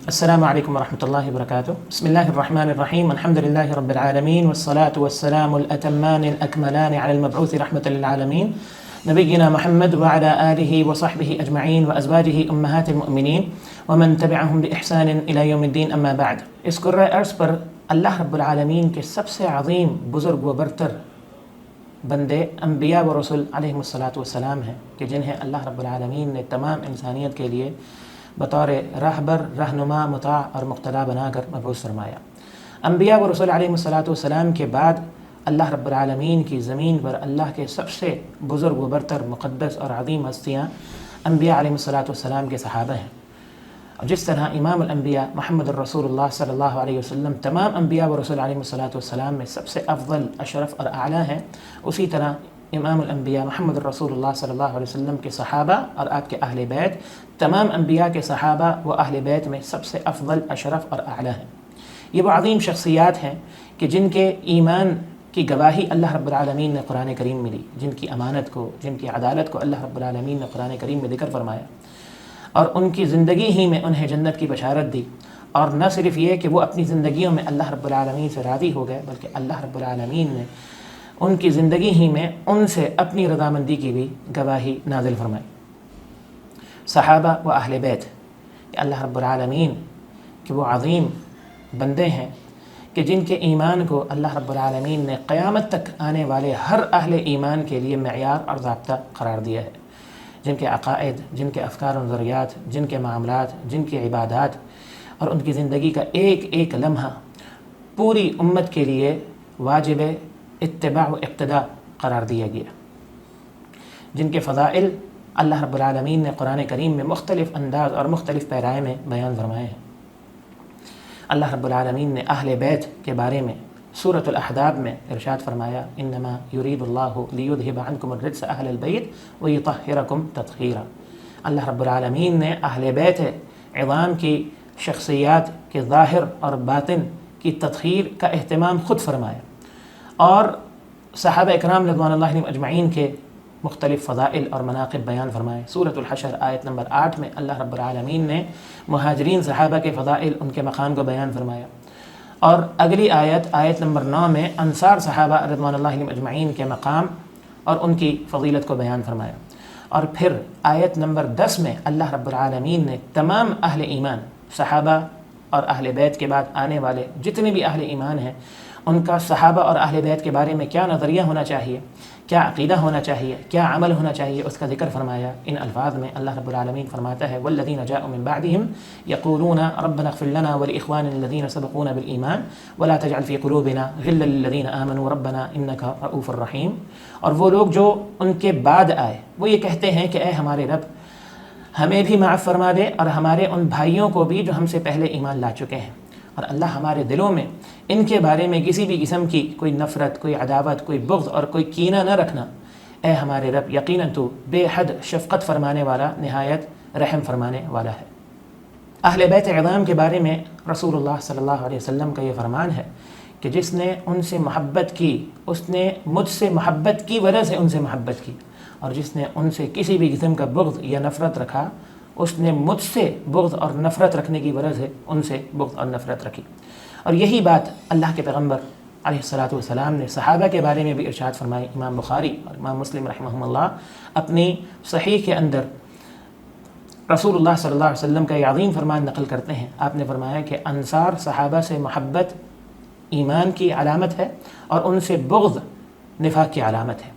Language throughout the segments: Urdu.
السلام علیکم ورحمۃ اللہ وبرکاتہ. بسم اللہ الرحمن الرحیم. الحمد للہ رب العالمین والصلاة والسلام الأتمان الأكملان على المبعوث رحمة للعالمین نبینا محمد وعلى آلہ وصحبہ اجمعین وازواجہ امہات المؤمنین ومن تبعہم بإحسان الى یوم الدین. اما بعد. اس کرۂ ارض پر اللہ رب العالمین کے سب سے عظیم، بزرگ و برتر بندے انبیاء و رسول علیہم الصلاۃ والسلام ہیں کہ جنہیں اللہ رب العالمین نے تمام انسانیت کے لیے بطور راہبر، رہنما، مطاع اور مقتدا بنا کر مبعوث فرمایا. انبیاء و رسول علیہم الصلاۃ والسلام کے بعد اللہ رب العالمین کی زمین پر اللہ کے سب سے بزرگ و برتر، مقدس اور عظیم ہستیاں انبیاء علیہم الصلاۃ والسلام کے صحابہ ہیں. اور جس طرح امام الانبیاء محمد الرسول اللہ صلی اللہ علیہ وسلم تمام انبیاء و رسول علیہم الصلاۃ والسلام میں سب سے افضل، اشرف اور اعلیٰ ہیں، اسی طرح امام الانبیاء محمد الرسول اللہ صلی اللہ علیہ وسلم کے صحابہ اور آپ کے اہل بیت تمام انبیاء کے صحابہ و اہل بیت میں سب سے افضل، اشرف اور اعلیٰ ہیں. یہ وہ عظیم شخصیات ہیں کہ جن کے ایمان کی گواہی اللہ رب العالمین نے قرآن کریم میں دی، جن کی امانت کو، جن کی عدالت کو اللہ رب العالمین نے قرآن کریم میں ذکر فرمایا اور ان کی زندگی ہی میں انہیں جنت کی بشارت دی. اور نہ صرف یہ کہ وہ اپنی زندگیوں میں اللہ رب العالمین سے راضی ہو گئے، بلکہ اللہ رب العالمین نے ان کی زندگی ہی میں ان سے اپنی رضامندی کی بھی گواہی نازل فرمائی. صحابہ و اہل بیت کہ اللہ رب العالمین کہ وہ عظیم بندے ہیں کہ جن کے ایمان کو اللہ رب العالمین نے قیامت تک آنے والے ہر اہل ایمان کے لیے معیار اور ضابطہ قرار دیا ہے. جن کے عقائد، جن کے افکار و نظریات، جن کے معاملات، جن کی عبادات اور ان کی زندگی کا ایک ایک لمحہ پوری امت کے لیے واجب اتباع و اقتداء قرار دیا گیا. جن کے فضائل اللہ رب العالمین نے قرآن کریم میں مختلف انداز اور مختلف پیرائے میں بیان فرمائے ہیں. اللہ رب العالمین نے اہل بیت کے بارے میں سورۃ الاحزاب میں ارشاد فرمایا، انما یرید اللہ لیذھب عنکم الرجس اہل البیت ویطہرکم تطہیرا. اللہ رب العالمین نے اہل بیت عظام کی شخصیات کے ظاہر اور باطن کی تطہیر کا اہتمام خود فرمایا اور صحابہ اکرام رضوان اللہ علیہم اجمعین کے مختلف فضائل اور مناقب بیان فرمائے. سورۃ الحشر آیت نمبر 8 میں اللہ رب العالمین نے مہاجرین صحابہ کے فضائل، ان کے مقام کو بیان فرمایا. اور اگلی آیت نمبر 9 میں انصار صحابہ رضوان اللہ علیہم اجمعین کے مقام اور ان کی فضیلت کو بیان فرمایا. اور پھر آیت نمبر 10 میں اللہ رب العالمین نے تمام اہل ایمان، صحابہ اور اہل بیت کے بعد آنے والے جتنے بھی اہل ایمان ہیں، ان کا صحابہ اور اہل بیت کے بارے میں کیا نظریہ ہونا چاہیے، کیا عقیدہ ہونا چاہیے، کیا عمل ہونا چاہیے، اس کا ذکر فرمایا. ان الفاظ میں اللہ رب العالمین فرماتا ہے، والذین جاءوا من بعدهم یقولون ربنا اغفر لنا ولاخواننا الذین سبقونا بالایمان ولا تجعل فی قلوبنا غلا للذین آمنوا ربنا انک رؤوف رحیم. اور وہ لوگ جو ان کے بعد آئے وہ یہ کہتے ہیں کہ اے ہمارے رب، ہمیں بھی معاف فرما دے اور ہمارے ان بھائیوں کو بھی جو ہم سے پہلے ایمان لا چکے ہیں، اور اللہ ہمارے دلوں میں ان کے بارے میں کسی بھی قسم کی کوئی نفرت، کوئی عداوت، کوئی بغض اور کوئی کینہ نہ رکھنا. اے ہمارے رب، یقیناً تو بے حد شفقت فرمانے والا، نہایت رحم فرمانے والا ہے. اہل بیت عظام کے بارے میں رسول اللہ صلی اللہ علیہ وسلم کا یہ فرمان ہے کہ جس نے ان سے محبت کی، اس نے مجھ سے محبت کی وجہ سے ان سے محبت کی، اور جس نے ان سے کسی بھی قسم کا بغض یا نفرت رکھا، اس نے مجھ سے بغض اور نفرت رکھنے کی وجہ سے ان سے بغض اور نفرت رکھی. اور یہی بات اللہ کے پیغمبر علیہ الصلاۃ والسلام نے صحابہ کے بارے میں بھی ارشاد فرمائی. امام بخاری اور امام مسلم رحمہم اللہ اپنی صحیح کے اندر رسول اللہ صلی اللہ علیہ وسلم کا یہ عظیم فرمان نقل کرتے ہیں. آپ نے فرمایا کہ انصار صحابہ سے محبت ایمان کی علامت ہے اور ان سے بغض نفاق کی علامت ہے.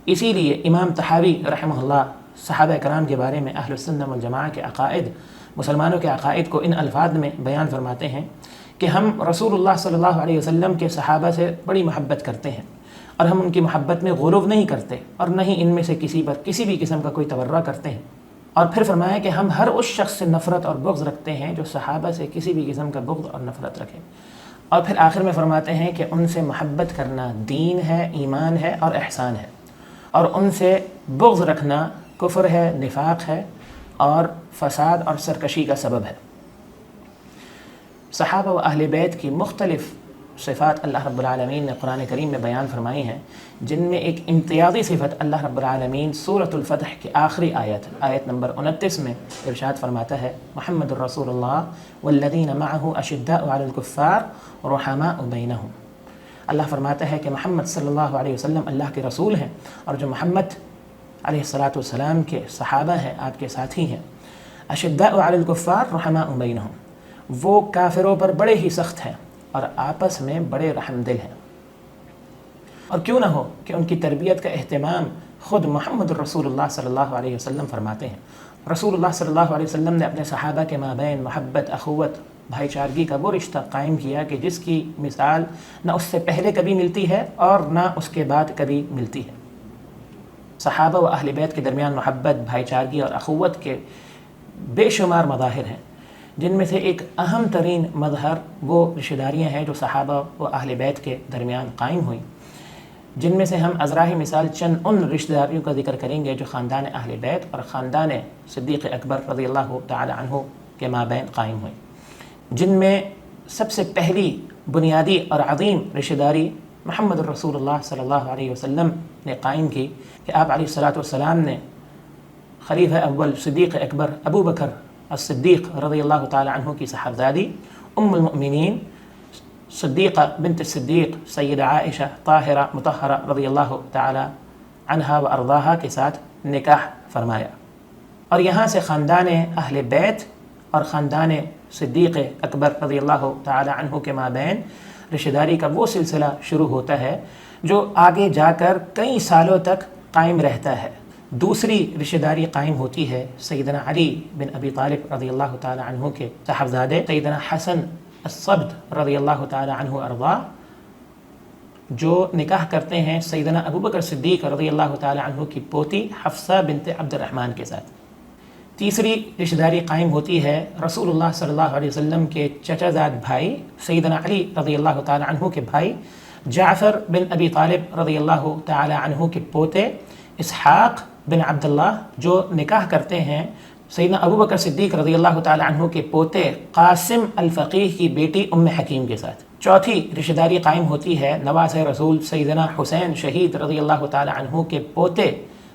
اسی لیے امام طحاوی رحمہ اللہ صحابہ کرام کے بارے میں اہل السنہ والجماعہ کے عقائد، مسلمانوں کے عقائد کو ان الفاظ میں بیان فرماتے ہیں کہ ہم رسول اللہ صلی اللہ علیہ وسلم کے صحابہ سے بڑی محبت کرتے ہیں اور ہم ان کی محبت میں غلو نہیں کرتے اور نہ ہی ان میں سے کسی پر کسی بھی قسم کا کوئی تبرہ کرتے ہیں. اور پھر فرمایا کہ ہم ہر اس شخص سے نفرت اور بغض رکھتے ہیں جو صحابہ سے کسی بھی قسم کا بغض اور نفرت رکھے. اور پھر آخر میں فرماتے ہیں کہ ان سے محبت کرنا دین ہے، ایمان ہے اور احسان ہے، اور ان سے بغض رکھنا کفر ہے، نفاق ہے اور فساد اور سرکشی کا سبب ہے. صحابہ و اہل بیت کی مختلف صفات اللہ رب العالمین نے قرآن کریم میں بیان فرمائی ہیں، جن میں ایک امتیازی صفت اللہ رب العالمین سورۃ الفتح کی آخری آیت نمبر 29 میں ارشاد فرماتا ہے، محمد الرسول اللہ والذین معہ اشداء علی الکفار رحماء بینہم۔ اللہ فرماتا ہے کہ محمد صلی اللہ علیہ وسلم اللہ کے رسول ہیں، اور جو محمد علیہ الصلاۃ والسلام کے صحابہ ہیں، آپ کے ساتھی ہیں، اشداء علی الکفار رحماء بینہم، وہ کافروں پر بڑے ہی سخت ہیں اور آپس میں بڑے رحم دل ہیں۔ اور کیوں نہ ہو کہ ان کی تربیت کا اہتمام خود محمد الرسول اللہ صلی اللہ علیہ وسلم فرماتے ہیں۔ رسول اللہ صلی اللہ علیہ وسلم نے اپنے صحابہ کے مابین محبت، اخوت، بھائی چارگی کا وہ رشتہ قائم کیا کہ جس کی مثال نہ اس سے پہلے کبھی ملتی ہے اور نہ اس کے بعد کبھی ملتی ہے۔ صحابہ و اہل بیت کے درمیان محبت، بھائی چارگی اور اخوت کے بے شمار مظاہر ہیں، جن میں سے ایک اہم ترین مظہر وہ رشتہ داریاں ہیں جو صحابہ و اہل بیت کے درمیان قائم ہوئیں، جن میں سے ہم ازراہ مثال چند ان رشتہ داریوں کا ذکر کریں گے جو خاندان اہل بیت اور خاندان صدیق اکبر رضی اللہ تعالی عنہ کے مابین قائم ہوئیں، جن میں سب سے پہلی بنیادی اور عظیم رشتہ داری محمد الرسول اللہ صلی اللہ علیہ وسلم نے قائم کی کہ آپ علیہ الصلاۃ والسلام نے خلیفہ اول صدیق اکبر ابو بکر الصدیق رضی اللہ تعالی عنہ کی صاحبزادی ام المؤمنین صدیقہ بنت الصدیق سیدہ عائشہ طاہرہ مطہرہ رضی اللہ تعالی عنہا و ارضاہا کے ساتھ نکاح فرمایا، اور یہاں سے خاندان اہل بیت اور خاندان صدیق اکبر رضی اللہ تعالی عنہ کے مابین رشتہ داری کا وہ سلسلہ شروع ہوتا ہے جو آگے جا کر کئی سالوں تک قائم رہتا ہے۔ دوسری رشتہ داری قائم ہوتی ہے سیدنا علی بن ابی طالب رضی اللہ تعالی عنہ کے صاحبزادے سیدنا حسن الصبت رضی اللہ تعالی عنہ ارضا، جو نکاح کرتے ہیں سیدنا ابو بکر صدیق رضی اللہ تعالی عنہ کی پوتی حفصہ بنت عبد الرحمن کے ساتھ۔ تیسری رشتہ داری قائم ہوتی ہے رسول اللہ صلی اللہ علیہ وسلم کے چچا زاد بھائی سیدنا علی رضی اللہ تعالی عنہ کے بھائی جعفر بن ابی طالب رضی اللہ تعالی عنہ کے پوتے اسحاق بن عبداللہ، جو نکاح کرتے ہیں سیدنا ابو بکر صدیق رضی اللہ تعالی عنہ کے پوتے قاسم الفقیہ کی بیٹی ام حکیم کے ساتھ۔ چوتھی رشتہ داری قائم ہوتی ہے نواز رسول سیدنا حسین شہید رضی اللہ تعالی عنہ کے پوتے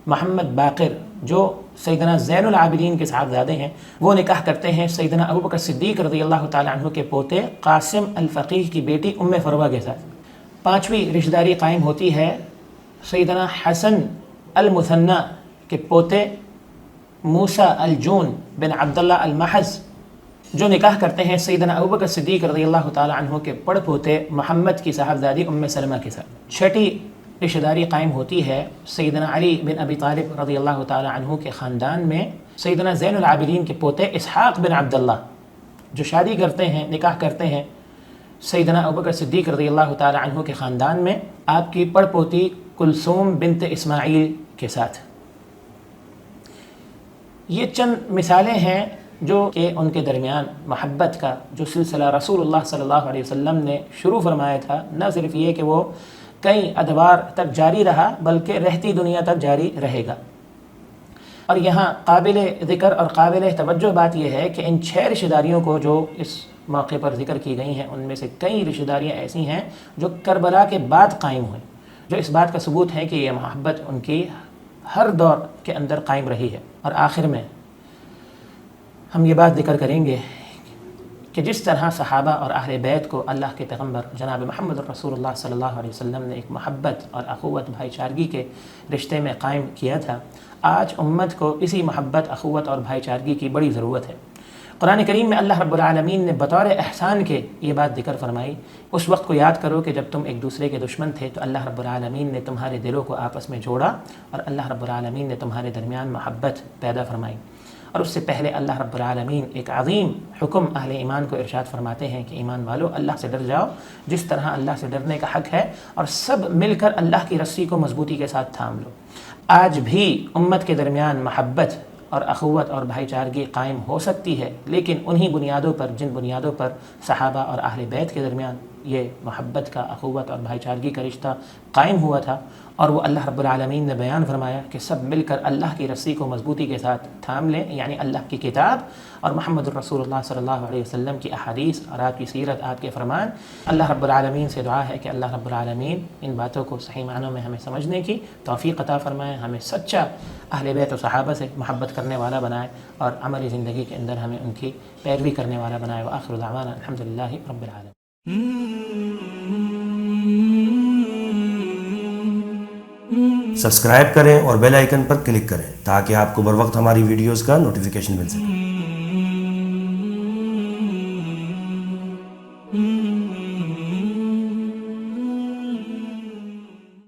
محمد باقر، جو سیدنا زین العابدین کے صاحبزادے ہیں، وہ نکاح کرتے ہیں سیدنا ابو بکر صدیق رضی اللہ تعالی عنہ کے پوتے قاسم الفقیہ کی بیٹی ام فروہ کے ساتھ۔ پانچویں رشتہ داری قائم ہوتی ہے سیدنا حسن المثنى کے پوتے موسیٰ الجون بن عبداللہ المحض، جو نکاح کرتے ہیں سیدنا ابوبکر صدیق رضی اللہ تعالی عنہ کے پڑ پوتے محمد کی صاحبزادی ام سلمہ کے ساتھ۔ چھٹی رشتہ داری قائم ہوتی ہے سیدنا علی بن ابی طالب رضی اللہ تعالی عنہ کے خاندان میں سیدنا زین العابدین کے پوتے اسحاق بن عبداللہ، جو شادی کرتے ہیں، نکاح کرتے ہیں سیدنا ابوبکر صدیق رضی اللہ تعالی عنہ کے خاندان میں آپ کی پڑ پوتی کلثوم بنت اسماعیل کے ساتھ۔ یہ چند مثالیں ہیں جو کہ ان کے درمیان محبت کا جو سلسلہ رسول اللہ صلی اللہ علیہ وسلم نے شروع فرمایا تھا، نہ صرف یہ کہ وہ کئی ادوار تک جاری رہا بلکہ رہتی دنیا تک جاری رہے گا۔ اور یہاں قابل ذکر اور قابل توجہ بات یہ ہے کہ ان 6 رشتہ داریوں کو جو اس موقع پر ذکر کی گئی ہیں، ان میں سے کئی رشتہ داریاں ایسی ہیں جو کربلا کے بعد قائم ہوئیں، جو اس بات کا ثبوت ہے کہ یہ محبت ان کی ہر دور کے اندر قائم رہی ہے۔ اور آخر میں ہم یہ بات ذکر کریں گے کہ جس طرح صحابہ اور اہل بیت کو اللہ کے پیغمبر جناب محمد رسول اللہ صلی اللہ علیہ وسلم نے ایک محبت اور اخوت بھائی چارگی کے رشتے میں قائم کیا تھا، آج امت کو اسی محبت، اخوت اور بھائی چارگی کی بڑی ضرورت ہے۔ قرآن کریم میں اللہ رب العالمین نے بطور احسان کے یہ بات ذکر فرمائی، اس وقت کو یاد کرو کہ جب تم ایک دوسرے کے دشمن تھے تو اللہ رب العالمین نے تمہارے دلوں کو آپس میں جوڑا اور اللہ رب العالمین نے تمہارے درمیان محبت پیدا فرمائی۔ اور اس سے پہلے اللہ رب العالمین ایک عظیم حکم اہل ایمان کو ارشاد فرماتے ہیں کہ ایمان والو اللہ سے ڈر جاؤ جس طرح اللہ سے ڈرنے کا حق ہے، اور سب مل کر اللہ کی رسی کو مضبوطی کے ساتھ تھام لو۔ آج بھی امت کے درمیان محبت اور اخوت اور بھائی چارگی قائم ہو سکتی ہے، لیکن انہی بنیادوں پر جن بنیادوں پر صحابہ اور اہل بیت کے درمیان یہ محبت کا، اخوت اور بھائی چارگی کا رشتہ قائم ہوا تھا، اور وہ اللہ رب العالمین نے بیان فرمایا کہ سب مل کر اللہ کی رسی کو مضبوطی کے ساتھ تھام لیں، یعنی اللہ کی کتاب اور محمد الرسول اللہ صلی اللہ علیہ وسلم کی احادیث اور آپ کی سیرت، آپ کے فرمان۔ اللہ رب العالمین سے دعا ہے کہ اللہ رب العالمین ان باتوں کو صحیح معنوں میں ہمیں سمجھنے کی توفیق عطا فرمائے، ہمیں سچا اہل بیت و صحابہ سے محبت کرنے والا بنائے، اور عملی زندگی کے اندر ہمیں ان کی پیروی کرنے والا بنائے۔ وآخر دعوانا الحمدللہ رب العالمین۔ سبسکرائب کریں اور بیل آئیکن پر کلک کریں تاکہ آپ کو بر وقت ہماری ویڈیوز کا نوٹیفیکیشن مل سکے۔